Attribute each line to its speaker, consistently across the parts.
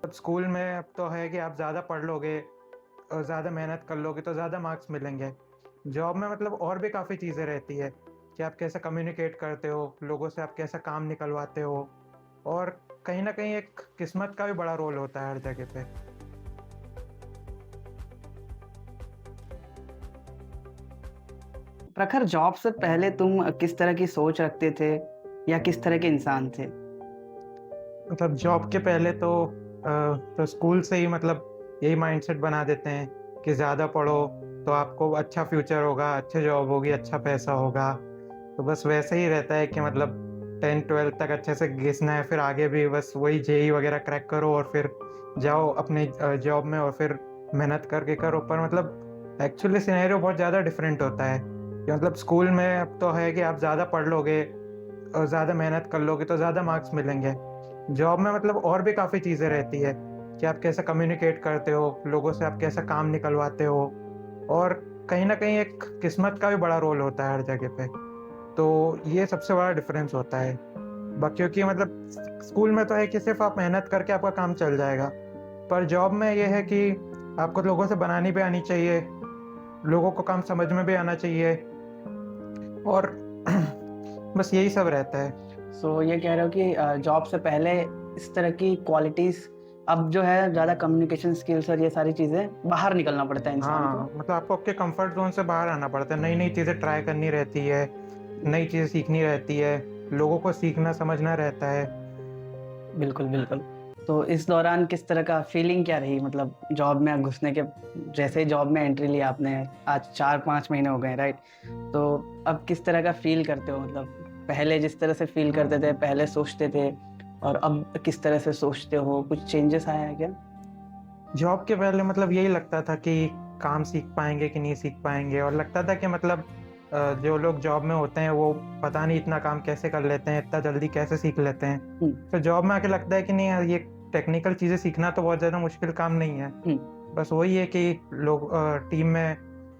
Speaker 1: अब स्कूल में अब तो है कि आप ज़्यादा पढ़ लोगे और ज़्यादा मेहनत कर लोगे तो ज़्यादा मार्क्स मिलेंगे। जॉब में मतलब और भी काफ़ी चीज़ें रहती है कि आप कैसे कम्युनिकेट करते हो, लोगों से आप कैसा काम निकलवाते हो और कहीं न कहीं एक किस्मत का भी बड़ा रोल होता है हर जगह पे।
Speaker 2: प्रखर, जॉब से पहले तुम किस तरह की सोच रखते थे या किस तरह के इंसान थे?
Speaker 1: मतलब जॉब के पहले तो स्कूल से ही मतलब यही माइंडसेट बना देते हैं कि ज़्यादा पढ़ो तो आपको अच्छा फ्यूचर होगा, अच्छी जॉब होगी, अच्छा पैसा होगा। तो बस वैसे ही रहता है कि मतलब 10-12 तक अच्छे से घिसना है, फिर आगे भी बस वही जेईई वगैरह क्रैक करो और फिर जाओ अपनी जॉब में और फिर मेहनत करके करो। पर मतलब एक्चुअली सिनेरियो बहुत ज़्यादा डिफरेंट होता है कि मतलब स्कूल में अब तो है कि आप ज़्यादा पढ़ लोगे और ज़्यादा मेहनत कर लोगे तो ज़्यादा मार्क्स मिलेंगे। जॉब में मतलब और भी काफ़ी चीज़ें रहती है कि आप कैसे कम्युनिकेट करते हो, लोगों से आप कैसा काम निकलवाते हो और कहीं न कहीं एक किस्मत का भी बड़ा रोल होता है हर जगह पे। तो ये सबसे बड़ा डिफ़रेंस होता है। क्योंकि मतलब स्कूल में तो है कि सिर्फ़ आप मेहनत करके आपका काम चल जाएगा। पर जॉब में ये है कि आपको लोगों से बनानी भी आनी चाहिए, लोगों को काम समझ में भी आना चाहिए और बस यही सब रहता है।
Speaker 2: ये कह रहे हो कि जॉब से पहले इस तरह की क्वालिटीज़ अब जो है ज़्यादा कम्युनिकेशन स्किल्स और ये सारी चीज़ें बाहर निकलना पड़ता है इंसान को।
Speaker 1: हाँ, मतलब आपको आपके कम्फ़र्ट ज़ोन से बाहर आना पड़ता है, नई-नई चीज़ें ट्राई करनी रहती है, नई चीज़ें सीखनी रहती है, लोगों को सीखना समझना रहता है।
Speaker 2: बिल्कुल, बिल्कुल। तो इस दौरान किस तरह का फीलिंग क्या रही, मतलब जॉब में घुसने के जैसे ही जॉब में एंट्री ली आपने, आज 4-5 महीने हो गए, राइट? तो अब किस तरह का फ़ील करते हो? मतलब पहले जिस तरह से फ़ील करते थे, पहले सोचते थे और अब किस तरह से सोचते हो? कुछ चेंजेस आया है क्या?
Speaker 1: जॉब के पहले मतलब यही लगता था कि काम सीख पाएँगे कि नहीं सीख पाएँगे और लगता था कि मतलब जो लोग जॉब में होते हैं वो पता नहीं इतना काम कैसे कर लेते हैं, इतना जल्दी कैसे सीख लेते हैं।
Speaker 2: हुँ,
Speaker 1: फिर जॉब में आके लगता है कि नहीं यार ये टेक्निकल चीज़ें सीखना तो बहुत ज़्यादा मुश्किल काम नहीं है।
Speaker 2: हुँ,
Speaker 1: बस वही है कि टीम में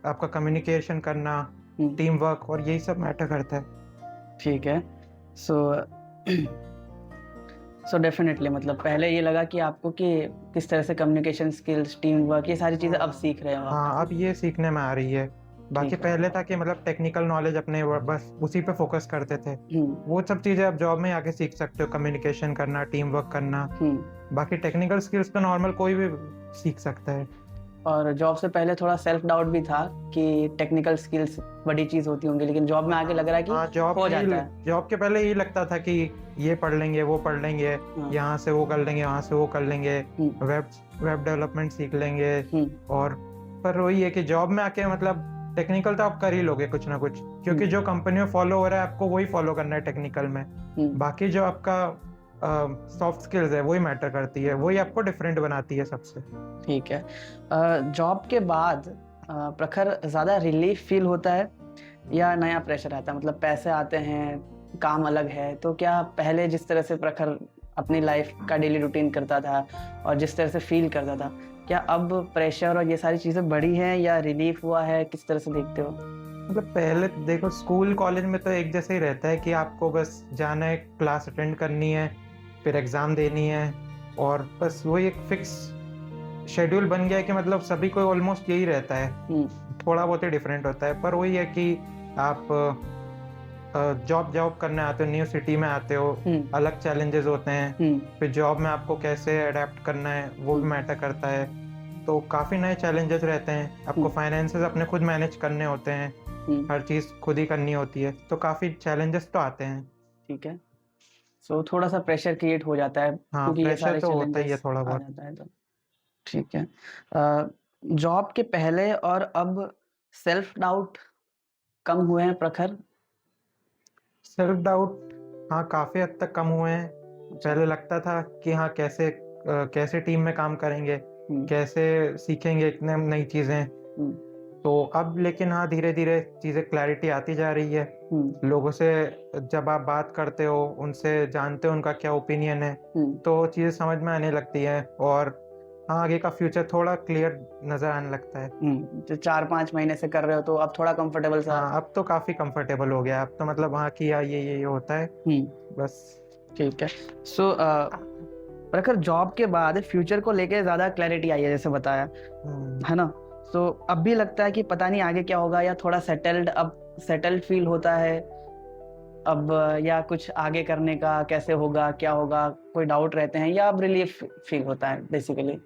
Speaker 1: आपका कम्युनिकेशन करना,
Speaker 2: हुँ,
Speaker 1: टीम वर्क और यही सब मैटर करता है।
Speaker 2: ठीक है। सो डेफ़िनेटली, मतलब पहले ये लगा कि आपको कि किस तरह से कम्युनिकेशन स्किल्स, टीम वर्क, ये सारी चीज़ें अब सीख रहे हो आप।
Speaker 1: हाँ, अब ये सीखने में आ रही है। बाकी
Speaker 2: ठीक है।
Speaker 1: पहले था कि मतलब टेक्निकल नॉलेज अपने व बस उसी पे फ़ोकस करते थे।
Speaker 2: हुँ,
Speaker 1: वो सब चीज़ें आप जॉब में आके सीख सकते हो, कम्युनिकेशन करना, टीम वर्क करना।
Speaker 2: हुँ।
Speaker 1: बाकी टेक्निकल स्किल्स तो नॉर्मल कोई भी सीख सकता है।
Speaker 2: और जॉब से पहले थोड़ा सेल्फ डाउट भी था कि टेक्निकल स्किल्स बड़ी चीज़ होती होंगी, लेकिन जॉब में आके लग रहा है कि
Speaker 1: हाँ,
Speaker 2: हो जाता है।
Speaker 1: जॉब के पहले यही लगता था कि ये पढ़ लेंगे, वो पढ़ लेंगे,
Speaker 2: हाँ,
Speaker 1: यहाँ से वो कर लेंगे, वहाँ से वो कर लेंगे,
Speaker 2: हुँ,
Speaker 1: वेब वेब डेवलपमेंट सीख लेंगे
Speaker 2: हुँ,
Speaker 1: और पर वही है कि जॉब में आके मतलब टेक्निकल तो आप कर ही लोगे कुछ ना कुछ,
Speaker 2: हुँ,
Speaker 1: क्योंकि जो कंपनी में फॉलो हो रहा है आपको वही फॉलो करना है टेक्निकल में।
Speaker 2: हुँ,
Speaker 1: बाकी जो आपका सॉफ्ट स्किल्स है वही मैटर करती है, वही आपको डिफरेंट बनाती है सबसे।
Speaker 2: ठीक है। जॉब के बाद प्रखर ज़्यादा रिलीफ़ फ़ील होता है या नया प्रेशर आता है? मतलब पैसे आते हैं, काम अलग है, तो क्या पहले जिस तरह से प्रखर अपनी लाइफ़ का डेली रूटीन करता था और जिस तरह से फ़ील करता था, क्या अब प्रेशर और ये सारी चीज़ें बढ़ी हैं या रिलीफ़ हुआ है? किस तरह से देखते हो?
Speaker 1: मतलब पहले तो देखो स्कूल कॉलेज में तो एक जैसा ही रहता है कि आपको बस जाना है, क्लास अटेंड करनी है, फिर एग्ज़ाम देनी है और बस वही एक फिक्स शेड्यूल बन गया है कि मतलब सभी को ऑलमोस्ट यही रहता है।
Speaker 2: हुँ,
Speaker 1: थोड़ा बहुत ही डिफरेंट होता है, पर वही है कि आप जॉब जॉब करने आते हो, न्यू सिटी में आते हो,
Speaker 2: हुँ,
Speaker 1: अलग चैलेंजेस होते हैं।
Speaker 2: हुँ,
Speaker 1: फिर जॉब में आपको कैसे अडैप्ट करना है, वो
Speaker 2: हुँ,
Speaker 1: भी मैटर करता है। तो काफ़ी नए चैलेंजेस रहते हैं, आपको
Speaker 2: हुँ,
Speaker 1: फाइनेंसेस अपने खुद मैनेज करने होते हैं,
Speaker 2: हुँ,
Speaker 1: हर चीज़ खुद ही करनी होती है, तो काफ़ी चैलेंजेस तो आते हैं।
Speaker 2: ठीक है। थोड़ा-सा प्रेशर क्रिएट हो जाता है
Speaker 1: हाँ,
Speaker 2: क्योंकि ये
Speaker 1: प्रेशर
Speaker 2: सारे
Speaker 1: तो होता ही है
Speaker 2: चैलेंजेस
Speaker 1: थोड़ा
Speaker 2: आ
Speaker 1: बहुत।
Speaker 2: जाता है तो। ठीक है। जॉब के पहले और अब सेल्फ डाउट कम हुए हैं प्रखर?
Speaker 1: सेल्फ डाउट हाँ, काफ़ी हद तक कम हुए हैं।
Speaker 2: अच्छा।
Speaker 1: पहले लगता था कि हाँ, कैसे टीम में काम करेंगे,
Speaker 2: हुँ,
Speaker 1: कैसे सीखेंगे इतने नई चीज़ें।
Speaker 2: हुँ,
Speaker 1: तो अब लेकिन हाँ, धीरे-धीरे चीज़ें क्लैरिटी आती जा रही है।
Speaker 2: हुँ,
Speaker 1: लोगों से जब आप बात करते हो, उनसे जानते हो उनका क्या ओपिनियन है,
Speaker 2: हुँ,
Speaker 1: तो चीज़ें समझ में आने लगती हैं और हाँ, आगे का फ्यूचर थोड़ा क्लियर नज़र आने लगता है।
Speaker 2: हुँ। जो 4-5 महीने से कर रहे हो तो अब थोड़ा कंफर्टेबल सा।
Speaker 1: हाँ, अब तो काफ़ी कंफर्टेबल हो गया है। अब तो मतलब हाँ, कि हाँ, ये होता है,
Speaker 2: हुँ,
Speaker 1: बस।
Speaker 2: ठीक है। सो प्रखर जॉब के बाद फ्यूचर को लेके ज्यादा क्लैरिटी आई है जैसे बताया, है ना? तो अब भी लगता है कि पता नहीं आगे क्या होगा, या थोड़ा सेटल्ड फील होता है अब, या कुछ आगे करने का कैसे होगा, क्या होगा, कोई डाउट रहते हैं, या अब रिलीफ फील होता है बेसिकली?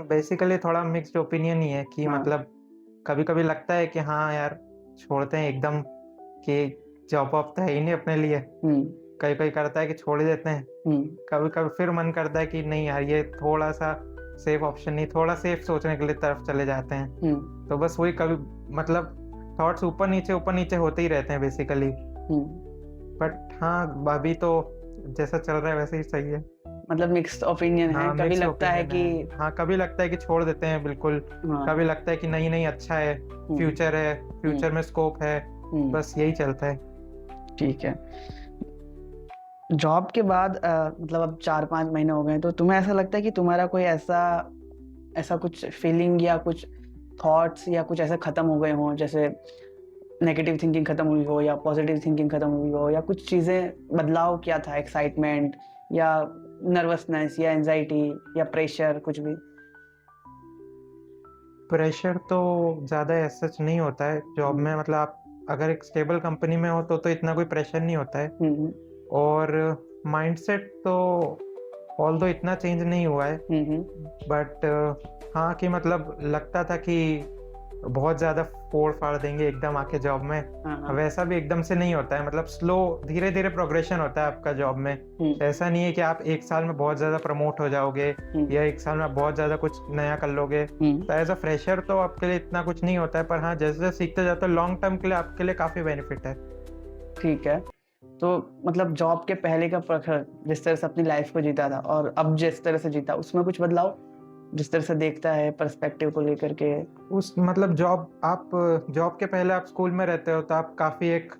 Speaker 1: बेसिकली थोड़ा मिक्स्ड ओपिनियन ही है कि
Speaker 2: हाँ।
Speaker 1: मतलब कभी-कभी लगता है कि हाँ यार, छोड़ते हैं एकदम, कि जॉब वॉब तो है ही नहीं अपने लिए। कहीं-कहीं करता है कि छोड़ ही देते हैं। कभी-कभी फिर मन करता है कि नहीं यार, ये थोड़ा-सा सेफ ऑप्शन नहीं, थोड़ा सेफ सोचने के लिए तरफ चले जाते हैं। तो बस वही कभी मतलब थॉट्स ऊपर नीचे होते ही रहते हैं बेसिकली। बट हाँ, अभी तो जैसा चल रहा है वैसे ही सही है।
Speaker 2: मतलब मिक्स्ड ओपिनियन है,
Speaker 1: हाँ,
Speaker 2: कभी
Speaker 1: मिक्स्ड
Speaker 2: लगता है
Speaker 1: ओपिनियन
Speaker 2: कि
Speaker 1: है। हाँ, कभी लगता है कि छोड़ देते हैं बिल्कुल,
Speaker 2: हाँ,
Speaker 1: कभी लगता है कि नहीं अच्छा है, फ्यूचर है, फ्यूचर में स्कोप है, बस यही चलता है।
Speaker 2: ठीक है। जॉब के बाद मतलब अब 4-5 महीने हो गए, तो तुम्हें ऐसा लगता है कि तुम्हारा कोई ऐसा कुछ फीलिंग या कुछ थॉट्स या कुछ ऐसे खत्म हो गए हों, जैसे नेगेटिव थिंकिंग खत्म हुई हो या पॉजिटिव थिंकिंग खत्म हुई हो, या कुछ चीज़ें बदलाव क्या था, एक्साइटमेंट या नर्वसनेस या एंजाइटी या प्रेशर, कुछ भी?
Speaker 1: प्रेशर तो ज़्यादा एज़ सच नहीं होता है जॉब में, मतलब आप अगर एक स्टेबल कंपनी में हो तो इतना कोई प्रेशर नहीं होता है। और माइंडसेट तो ऑल्दो इतना चेंज नहीं हुआ है, बट हाँ, कि मतलब लगता था कि बहुत ज़्यादा फोड़-फाड़ देंगे एकदम आके जॉब में, वैसा भी एकदम से नहीं होता है। मतलब स्लो धीरे-धीरे प्रोग्रेशन होता है आपका जॉब में। ऐसा नहीं है कि आप 1 साल में बहुत ज़्यादा प्रमोट हो जाओगे या 1 साल में आप बहुत ज़्यादा कुछ नया कर लोगे। तो एज़ अ फ्रेशर तो आपके लिए इतना कुछ नहीं होता है, पर हाँ, जैसे-जैसे सीखते जाते हो लॉन्ग टर्म के लिए आपके लिए काफ़ी बेनिफिट है।
Speaker 2: ठीक है। तो मतलब जॉब के पहले का प्रखर जिस तरह से अपनी लाइफ को जीता था और अब जिस तरह से जीता, उसमें कुछ बदलाव? जिस तरह से देखता है पर्सपेक्टिव को लेकर के?
Speaker 1: उस मतलब जॉब के पहले आप स्कूल में रहते हो तो आप काफ़ी एक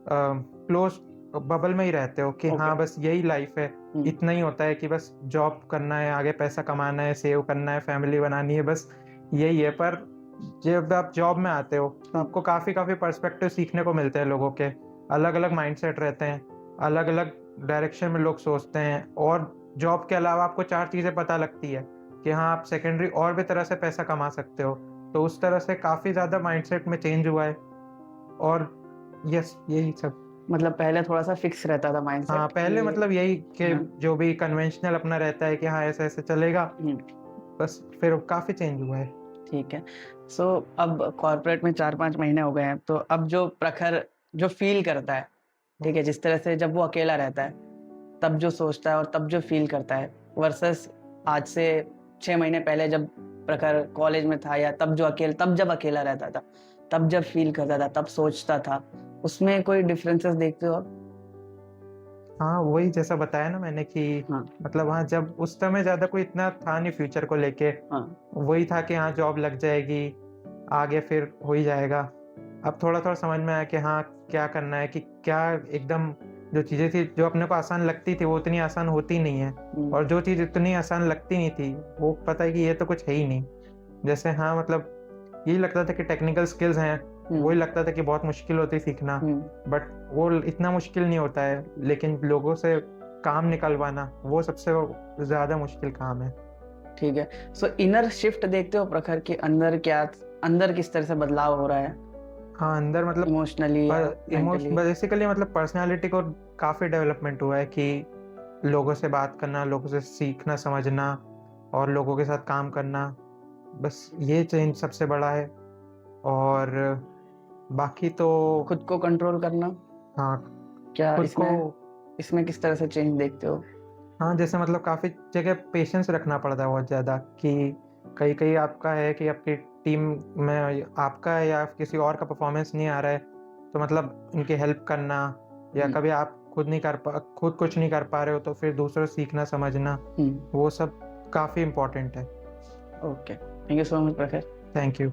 Speaker 1: क्लोज़ बबल में ही रहते हो कि हाँ, बस यही लाइफ़ है। इतना ही होता है कि बस जॉब करना है, आगे पैसा कमाना है, सेव करना है, फैमिली बनानी है, बस यही है। पर जब आप जॉब में आते हो तो आपको काफ़ी पर्सपेक्टिव सीखने को मिलते हैं लोगों के। अलग-अलग माइंडसेट रहते हैं, अलग-अलग डायरेक्शन में लोग सोचते हैं, और जॉब के अलावा आपको 4 चीज़ें पता लगती है कि हाँ, आप सेकेंडरी और भी तरह से पैसा कमा सकते हो। तो उस तरह से काफ़ी ज़्यादा माइंडसेट में चेंज हुआ है, और यस, यही सब।
Speaker 2: मतलब पहले थोड़ा-सा फिक्स रहता था माइंडसेट
Speaker 1: हाँ, पहले
Speaker 2: कि
Speaker 1: मतलब यही कि
Speaker 2: हाँ।
Speaker 1: जो भी कन्वेंशनल अपना रहता है कि हाँ, ऐसे-ऐसे चलेगा, बस फिर काफ़ी चेंज हुआ है।
Speaker 2: ठीक है। सो अब कॉर्पोरेट में 4-5 महीने हो गए हैं, तो अब जो प्रखर जो फ़ील करता है, ठीक है, जिस तरह से जब वो अकेला रहता है, तब जो सोचता है और तब जो फ़ील करता है, वर्सेस आज से 6 महीने पहले जब प्रखर कॉलेज में था, या तब जब अकेला रहता था, तब जब फ़ील करता था, तब सोचता था, उसमें कोई डिफरेंसेस देखते हो आप?
Speaker 1: हाँ, वही जैसा बताया ना मैंने कि
Speaker 2: हाँ,
Speaker 1: मतलब हाँ, जब उस समय ज़्यादा कोई इतना था नहीं फ्यूचर को लेके।
Speaker 2: हाँ,
Speaker 1: वही था कि हाँ, जॉब लग जाएगी, आगे फिर हो ही जाएगा। अब थोड़ा-थोड़ा समझ में आया कि हाँ, क्या करना है, कि क्या एकदम जो चीज़ें थी, जो अपने को आसान लगती थी, वो उतनी आसान होती नहीं है, और जो चीज़ इतनी आसान लगती नहीं थी, वो पता है कि ये तो कुछ है ही नहीं। जैसे हाँ, मतलब यही लगता था कि टेक्निकल स्किल्स हैं, वही लगता था कि बहुत मुश्किल होती है सीखना, बट वो इतना मुश्किल नहीं होता है, लेकिन लोगों से काम निकलवाना, वो सबसे ज़्यादा मुश्किल काम है।
Speaker 2: ठीक है। सो इनर शिफ्ट देखते हो प्रखर के अंदर किस तरह से बदलाव हो रहा है,
Speaker 1: हाँ, अंदर मतलब
Speaker 2: इमोशनली या मेंटली?
Speaker 1: बेसिकली मतलब पर्सनैलिटी को काफ़ी डेवलपमेंट हुआ है कि लोगों से बात करना, लोगों से सीखना, समझना, और लोगों के साथ काम करना, बस ये चेंज सबसे बड़ा है। और बाकी तो
Speaker 2: खुद को कंट्रोल करना,
Speaker 1: हाँ,
Speaker 2: क्या
Speaker 1: खुद को
Speaker 2: इसमें किस तरह से चेंज देखते हो?
Speaker 1: हाँ, जैसे मतलब काफ़ी जगह पेशेंस रखना पड़ता है बहुत ज़्यादा, कि कहीं-कहीं आपका है कि आपकी टीम में आपका है या किसी और का परफॉर्मेंस नहीं आ रहा है, तो मतलब उनकी हेल्प करना, या कभी आप खुद कुछ नहीं कर पा रहे हो तो फिर दूसरों से सीखना, समझना, वो सब काफ़ी इम्पोर्टेंट है।
Speaker 2: Okay, thank you so much Prakhar.
Speaker 1: Thank you.